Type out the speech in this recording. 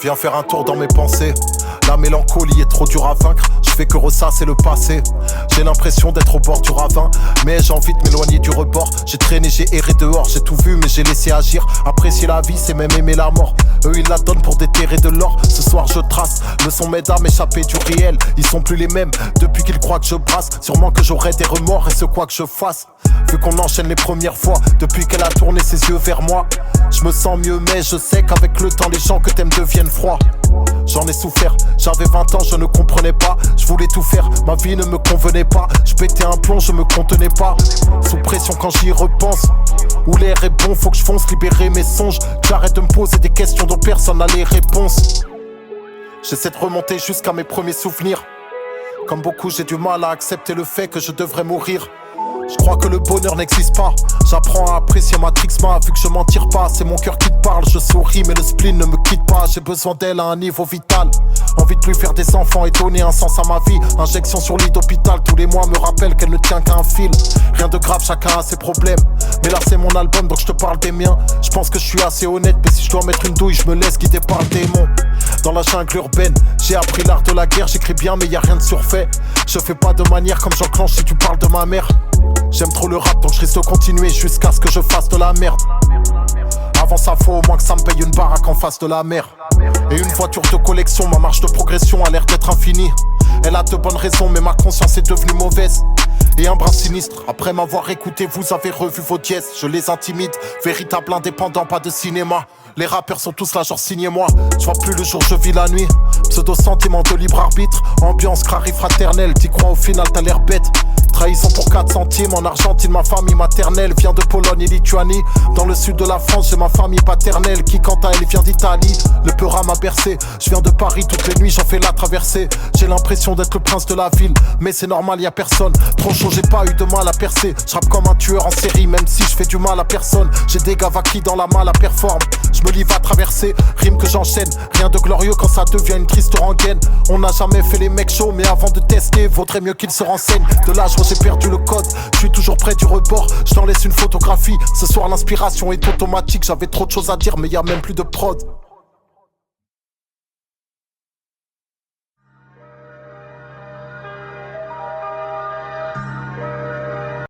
Viens faire un tour dans mes pensées. La mélancolie est trop dure à vaincre. Je fais que ressasser le passé. J'ai l'impression d'être au bord du ravin, mais j'ai envie de m'éloigner du rebord. J'ai traîné, j'ai erré dehors, j'ai tout vu mais j'ai laissé agir. Apprécier la vie c'est même aimer la mort. Eux ils la donnent pour déterrer de l'or. Ce soir je trace, le son m'aide à m'échapper du réel. Ils sont plus les mêmes depuis qu'ils croient que je brasse. Sûrement que j'aurai des remords et ce quoi que je fasse. Vu qu'on enchaîne les premières fois, depuis qu'elle a tourné ses yeux vers moi, je me sens mieux mais je sais qu'avec le temps les gens que t'aimes deviennent froids. J'en ai souffert, j'avais 20 ans, je ne comprenais pas. Je voulais tout faire, ma vie ne me convenait pas. Je pétais un plomb, je me contenais pas. Sous pression quand j'y repense. Où l'air est bon, faut que je fonce, libérer mes songes. J'arrête de me poser des questions dont personne n'a les réponses. J'essaie de remonter jusqu'à mes premiers souvenirs. Comme beaucoup, j'ai du mal à accepter le fait que je devrais mourir. Je crois que le bonheur n'existe pas. J'apprends à apprécier ma Trixma. Vu que je m'en tire pas, c'est mon cœur qui te parle. Je souris mais le spleen ne me quitte pas. J'ai besoin d'elle à un niveau vital. Envie de lui faire des enfants et donner un sens à ma vie. Injection sur lit d'hôpital tous les mois me rappelle qu'elle ne tient qu'à un fil. Rien de grave, chacun a ses problèmes. Mais là c'est mon album donc je te parle des miens. Je pense que je suis assez honnête, mais si je dois mettre une douille, je me laisse guider par le démon. Dans la jungle urbaine, j'ai appris l'art de la guerre. J'écris bien mais y a rien de surfait. Je fais pas de manière comme j'enclenche si tu parles de ma mère. J'aime trop le rap donc je risque de continuer jusqu'à ce que je fasse de la merde. Avant ça faut au moins que ça me paye une baraque en face de la mer. Et une voiture de collection, ma marche de progression a l'air d'être infinie. Elle a de bonnes raisons mais ma conscience est devenue mauvaise. Et un brin sinistre, après m'avoir écouté vous avez revu vos dièses. Je les intimide, véritable indépendant, pas de cinéma. Les rappeurs sont tous là genre signez-moi. Je vois plus le jour, je vis la nuit. Pseudo sentiment de libre arbitre. Ambiance crari fraternelle, t'y crois au final t'as l'air bête. Trahison pour 4 centimes en Argentine, ma famille maternelle vient de Pologne et Lituanie. Dans le sud de la France, j'ai ma famille paternelle qui quant à elle vient d'Italie. Le Peura m'a bercé, je viens de Paris toutes les nuits, j'en fais la traversée. J'ai l'impression d'être le prince de la ville, mais c'est normal, y a personne. Trop chaud, j'ai pas eu de mal à percer. Je rappe comme un tueur en série, même si je fais du mal à personne. J'ai des gavakis dans la malle à performe. Je me livre à traverser, rime que j'enchaîne. Rien de glorieux quand ça devient une triste rengaine. On n'a jamais fait les mecs chauds, mais avant de tester, vaudrait mieux qu'ils se renseignent. De l'âge j'ai perdu le code, je suis toujours près du rebord. Je t'en laisse une photographie, ce soir l'inspiration est automatique. J'avais trop de choses à dire mais y a même plus de prod.